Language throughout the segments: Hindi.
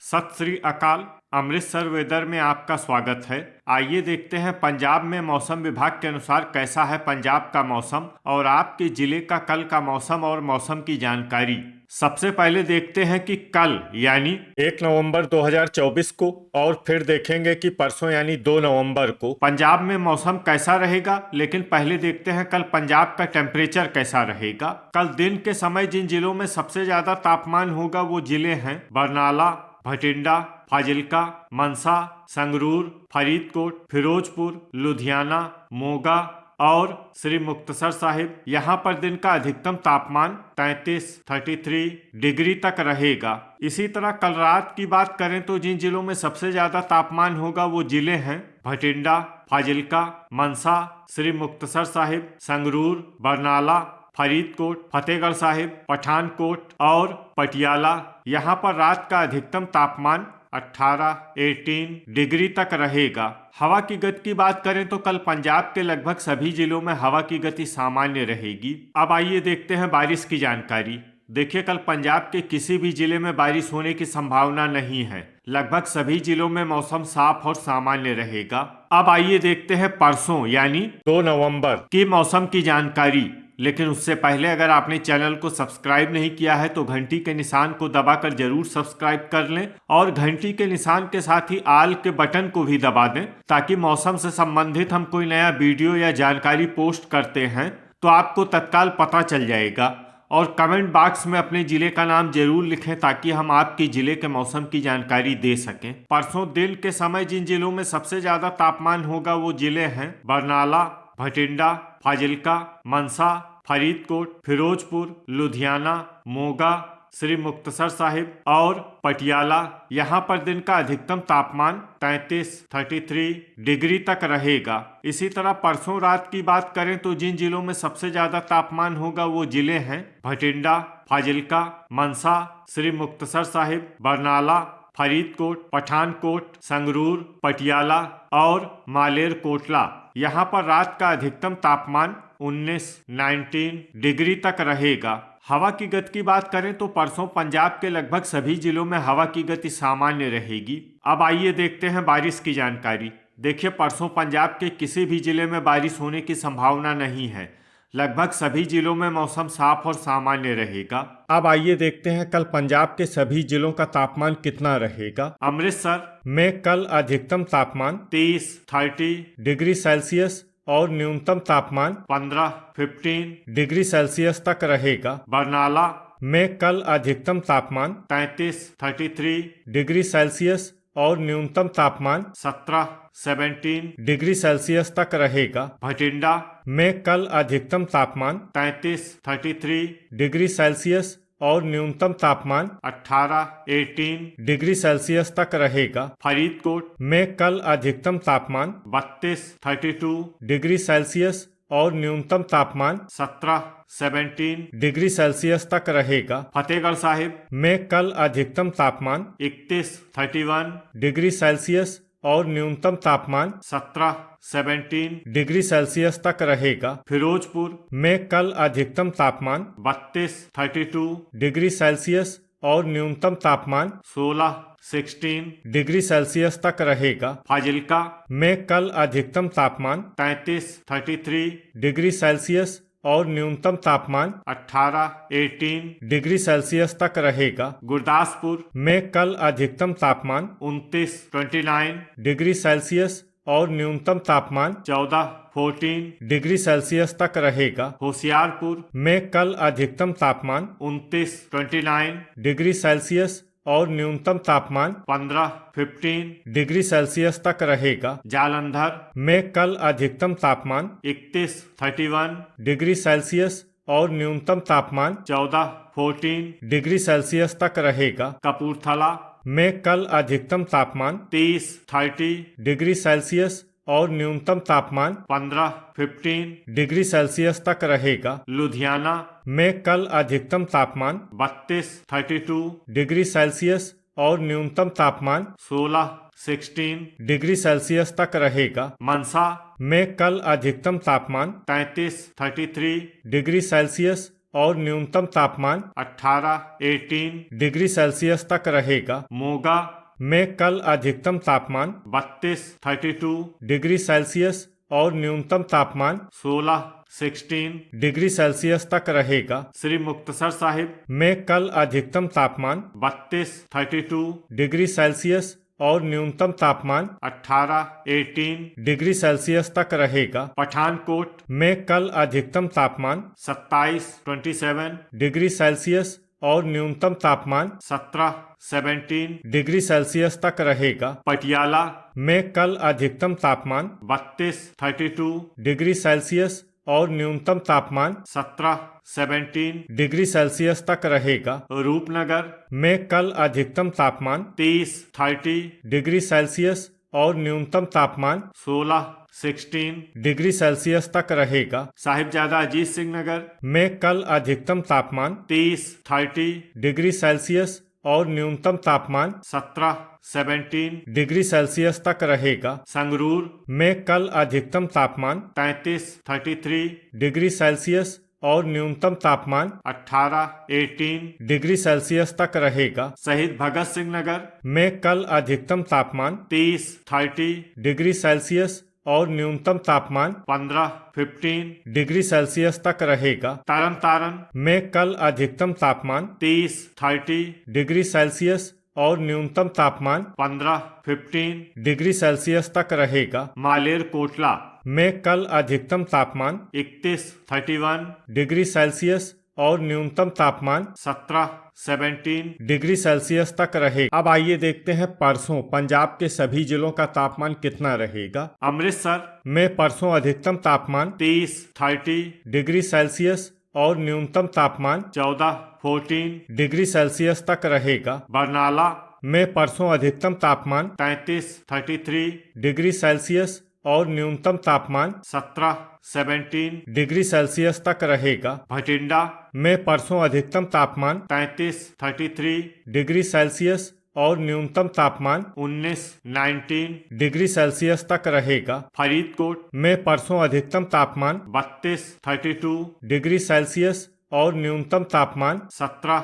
सत श्री अकाल। अमृतसर वेदर में आपका स्वागत है। आइए देखते हैं पंजाब में मौसम विभाग के अनुसार कैसा है पंजाब का मौसम और आपके जिले का कल का मौसम और मौसम की जानकारी। सबसे पहले देखते हैं कि कल यानी 1 नवंबर 2024 को और फिर देखेंगे कि परसों यानी 2 नवंबर को पंजाब में मौसम कैसा रहेगा। लेकिन पहले देखते हैं कल पंजाब का टेम्परेचर कैसा रहेगा। कल दिन के समय जिन जिलों में सबसे ज्यादा तापमान होगा वो जिले हैं बरनाला, भटिंडा, फाजिल्का, मनसा, संगरूर, फरीदकोट, फिरोजपुर, लुधियाना, मोगा और श्री मुक्तसर साहिब। यहाँ पर दिन का अधिकतम तापमान 33 डिग्री तक रहेगा। इसी तरह कल रात की बात करें तो जिन जिलों में सबसे ज्यादा तापमान होगा वो जिले हैं भटिंडा, फाजिल्का, मनसा, श्री मुक्तसर साहिब, संगरूर, बरनाला, फरीदकोट, फतेहगढ़ साहिब, पठानकोट और पटियाला। यहाँ पर रात का अधिकतम तापमान 18 डिग्री तक रहेगा। हवा की गति की बात करें तो कल पंजाब के लगभग सभी जिलों में हवा की गति सामान्य रहेगी। अब आइए देखते हैं बारिश की जानकारी। देखिए कल पंजाब के किसी भी जिले में बारिश होने की संभावना नहीं है। लगभग सभी जिलों में मौसम साफ और सामान्य रहेगा। अब आइए देखते हैं परसों यानी 2 नवंबर की मौसम की जानकारी। लेकिन उससे पहले अगर आपने चैनल को सब्सक्राइब नहीं किया है तो घंटी के निशान को दबाकर जरूर सब्सक्राइब कर लें और घंटी के निशान के साथ ही आल के बटन को भी दबा दें ताकि मौसम से संबंधित हम कोई नया वीडियो या जानकारी पोस्ट करते हैं तो आपको तत्काल पता चल जाएगा। और कमेंट बॉक्स में अपने जिले का नाम जरूर लिखें ताकि हम आपके जिले के मौसम की जानकारी दे सकें। परसों दिन के समय जिन जिलों में सबसे ज्यादा तापमान होगा वो जिले हैं बरनाला, भटिंडा, फाजिल्का, मनसा, फरीदकोट, फिरोजपुर, लुधियाना, मोगा, श्री मुक्तसर साहिब और पटियाला। यहाँ पर दिन का अधिकतम तापमान 33 डिग्री तक रहेगा। इसी तरह परसों रात की बात करें तो जिन जिलों में सबसे ज्यादा तापमान होगा वो जिले हैं भटिंडा, फाजिल्का, मनसा, श्री मुक्तसर साहिब, बरनाला, फरीदकोट, पठानकोट, संगरूर, पटियाला और मालेरकोटला। यहाँ पर रात का अधिकतम तापमान 19 डिग्री तक रहेगा। हवा की गति की बात करें तो परसों पंजाब के लगभग सभी जिलों में हवा की गति सामान्य रहेगी। अब आइए देखते हैं बारिश की जानकारी। देखिए परसों पंजाब के किसी भी जिले में बारिश होने की संभावना नहीं है। लगभग सभी जिलों में मौसम साफ और सामान्य रहेगा। अब आइए देखते हैं कल पंजाब के सभी जिलों का तापमान कितना रहेगा। अमृतसर में कल अधिकतम तापमान 30 डिग्री सेल्सियस और न्यूनतम तापमान 15 डिग्री सेल्सियस तक रहेगा। बरनाला में कल अधिकतम तापमान 33 डिग्री सेल्सियस और न्यूनतम तापमान 17 डिग्री सेल्सियस तक रहेगा। भटिंडा में कल अधिकतम तापमान 33 डिग्री सेल्सियस और न्यूनतम तापमान 18 डिग्री सेल्सियस तक रहेगा। फरीदकोट में कल अधिकतम तापमान 32 डिग्री सेल्सियस और न्यूनतम तापमान 17 डिग्री सेल्सियस तक रहेगा। फतेहगढ़ साहिब में कल अधिकतम तापमान 31 डिग्री सेल्सियस और न्यूनतम तापमान 17 डिग्री सेल्सियस तक रहेगा। फिरोजपुर में कल अधिकतम तापमान 32 डिग्री सेल्सियस और न्यूनतम तापमान 16 डिग्री सेल्सियस तक रहेगा। फाजिल्का में कल अधिकतम तापमान 33 डिग्री सेल्सियस और न्यूनतम तापमान 18 डिग्री सेल्सियस तक रहेगा। गुरदासपुर में कल अधिकतम तापमान 29 डिग्री सेल्सियस और न्यूनतम तापमान 14 डिग्री सेल्सियस तक रहेगा। होशियारपुर में कल अधिकतम तापमान 29 डिग्री सेल्सियस और न्यूनतम तापमान 15 डिग्री सेल्सियस तक रहेगा। जालंधर में कल अधिकतम तापमान 31 डिग्री सेल्सियस और न्यूनतम तापमान 14 डिग्री सेल्सियस तक रहेगा। कपूरथला में कल अधिकतम तापमान 30 डिग्री सेल्सियस और न्यूनतम तापमान 15 डिग्री सेल्सियस तक रहेगा। लुधियाना में कल अधिकतम तापमान 32 डिग्री सेल्सियस और न्यूनतम तापमान 16 डिग्री सेल्सियस तक रहेगा। मनसा में कल अधिकतम तापमान 33 डिग्री सेल्सियस और न्यूनतम तापमान 18 डिग्री सेल्सियस तक रहेगा। मोगा में कल अधिकतम तापमान 32 डिग्री सेल्सियस और न्यूनतम तापमान 16 डिग्री सेल्सियस तक रहेगा। श्री मुक्तसर साहिब में कल अधिकतम तापमान 32 डिग्री सेल्सियस और न्यूनतम तापमान 18 डिग्री सेल्सियस तक रहेगा। पठानकोट में कल अधिकतम तापमान 27 डिग्री सेल्सियस और न्यूनतम तापमान 17 डिग्री सेल्सियस तक रहेगा। पटियाला में कल अधिकतम तापमान 32 डिग्री सेल्सियस और न्यूनतम तापमान 17 डिग्री सेल्सियस तक रहेगा। रूपनगर में कल अधिकतम तापमान 30 डिग्री सेल्सियस और न्यूनतम तापमान 16 डिग्री सेल्सियस तक रहेगा। साहिबजादा अजीत सिंह नगर में कल अधिकतम तापमान 30 डिग्री सेल्सियस और न्यूनतम तापमान 17 डिग्री सेल्सियस तक रहेगा। संगरूर में कल अधिकतम तापमान 33 डिग्री सेल्सियस और न्यूनतम तापमान 18 डिग्री सेल्सियस तक रहेगा। शहीद भगत सिंह नगर में कल अधिकतम तापमान 30 डिग्री सेल्सियस और न्यूनतम तापमान 15 डिग्री सेल्सियस तक रहेगा। तरन तारण में कल अधिकतम तापमान 30 डिग्री सेल्सियस और न्यूनतम तापमान 15 डिग्री सेल्सियस तक रहेगा। मालेर कोटला में कल अधिकतम तापमान 31 डिग्री सेल्सियस और न्यूनतम तापमान 17 डिग्री सेल्सियस तक रहेगा। अब आइए देखते हैं परसों पंजाब के सभी जिलों का तापमान कितना रहेगा। अमृतसर में परसों अधिकतम तापमान 30 डिग्री सेल्सियस और न्यूनतम तापमान 14 डिग्री सेल्सियस तक रहेगा। बरनाला में परसों अधिकतम तापमान 33 डिग्री सेल्सियस और न्यूनतम तापमान 17 डिग्री सेल्सियस तक रहेगा। भटिंडा में परसों अधिकतम तापमान 33 डिग्री सेल्सियस और न्यूनतम तापमान 19 डिग्री सेल्सियस तक रहेगा। फरीदकोट में परसों अधिकतम तापमान 32 डिग्री सेल्सियस और न्यूनतम तापमान 17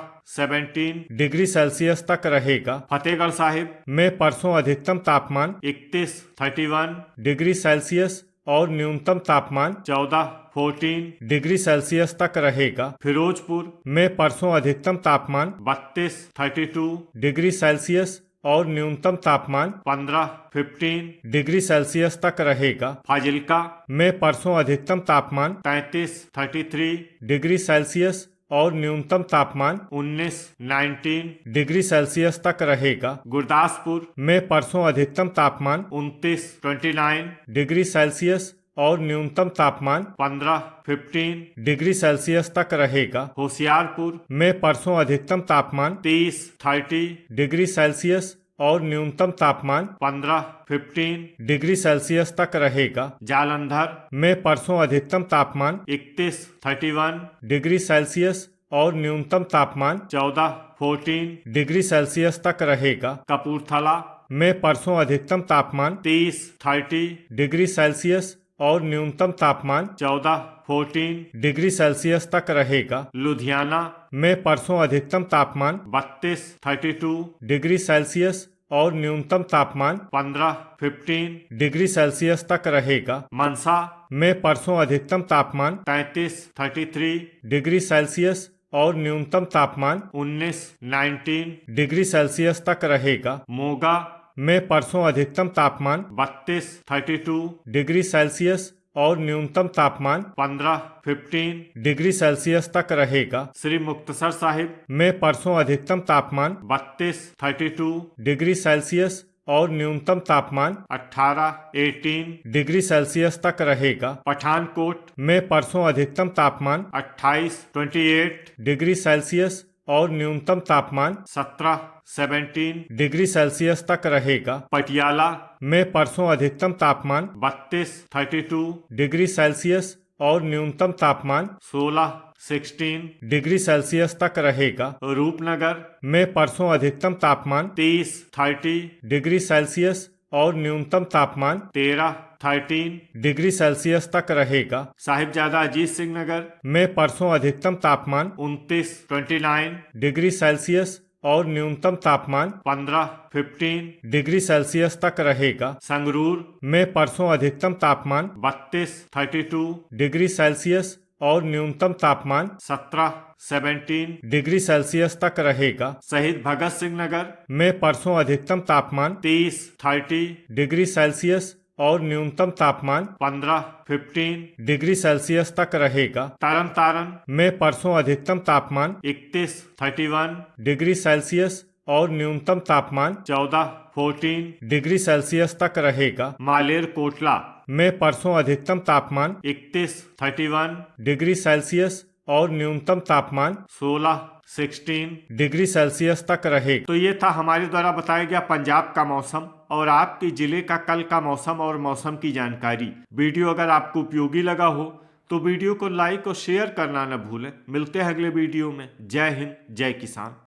डिग्री सेल्सियस तक रहेगा। फतेहगढ़ साहिब में परसों अधिकतम तापमान 31 डिग्री सेल्सियस और न्यूनतम तापमान 14 डिग्री सेल्सियस तक रहेगा। फिरोजपुर में परसों अधिकतम तापमान 32 डिग्री सेल्सियस और न्यूनतम तापमान 15 डिग्री सेल्सियस तक रहेगा। फाजिल्का में परसों अधिकतम तापमान 33 डिग्री सेल्सियस और न्यूनतम तापमान 19 डिग्री सेल्सियस तक रहेगा। गुरदासपुर में परसों अधिकतम तापमान 29 डिग्री सेल्सियस और न्यूनतम तापमान 15 डिग्री सेल्सियस तक रहेगा। होशियारपुर में परसों अधिकतम तापमान 30 डिग्री सेल्सियस और न्यूनतम तापमान 15 डिग्री सेल्सियस तक रहेगा। जालंधर में परसों अधिकतम तापमान 31 डिग्री सेल्सियस और न्यूनतम तापमान 14 डिग्री सेल्सियस तक रहेगा। कपूरथला में परसों अधिकतम तापमान 30 डिग्री सेल्सियस और न्यूनतम तापमान 14 डिग्री सेल्सियस तक रहेगा। लुधियाना में परसों अधिकतम तापमान 32 डिग्री सेल्सियस और न्यूनतम तापमान 15 डिग्री सेल्सियस तक रहेगा। मनसा में परसों अधिकतम तापमान 33 डिग्री सेल्सियस और न्यूनतम तापमान 19 डिग्री सेल्सियस तक रहेगा। मोगा में परसों अधिकतम तापमान 32 डिग्री सेल्सियस और न्यूनतम तापमान 15 डिग्री सेल्सियस तक रहेगा। श्री मुक्तसर साहिब में परसों अधिकतम तापमान 32 डिग्री सेल्सियस और न्यूनतम तापमान 18 डिग्री सेल्सियस तक रहेगा। पठानकोट में परसों अधिकतम तापमान 28 डिग्री सेल्सियस और न्यूनतम तापमान 17 डिग्री सेल्सियस तक रहेगा। पटियाला में परसों अधिकतम तापमान 32 डिग्री सेल्सियस और न्यूनतम तापमान 16 डिग्री सेल्सियस तक रहेगा। रूपनगर में परसों अधिकतम तापमान 30 डिग्री सेल्सियस और न्यूनतम तापमान 13 डिग्री सेल्सियस तक रहेगा। साहिबजादा अजीत सिंह नगर में परसों अधिकतम तापमान 29 डिग्री सेल्सियस और न्यूनतम तापमान 15 डिग्री सेल्सियस तक रहेगा। संगरूर में परसों अधिकतम तापमान 32 डिग्री सेल्सियस और न्यूनतम तापमान 17 डिग्री सेल्सियस तक रहेगा। शहीद भगत सिंह नगर में परसों अधिकतम तापमान 30 डिग्री सेल्सियस और न्यूनतम तापमान 15 डिग्री सेल्सियस तक रहेगा। तरन तारण में परसों अधिकतम तापमान 31 डिग्री सेल्सियस और न्यूनतम तापमान 14 डिग्री सेल्सियस तक रहेगा। मालेर कोटला में परसों अधिकतम तापमान 31 डिग्री सेल्सियस और न्यूनतम तापमान 16 डिग्री सेल्सियस तक रहेगा। तो ये था हमारे द्वारा बताया गया पंजाब का मौसम और आपके जिले का कल का मौसम और मौसम की जानकारी। वीडियो अगर आपको उपयोगी लगा हो तो वीडियो को लाइक और शेयर करना न भूलें। मिलते हैं अगले वीडियो में। जय हिंद, जय किसान।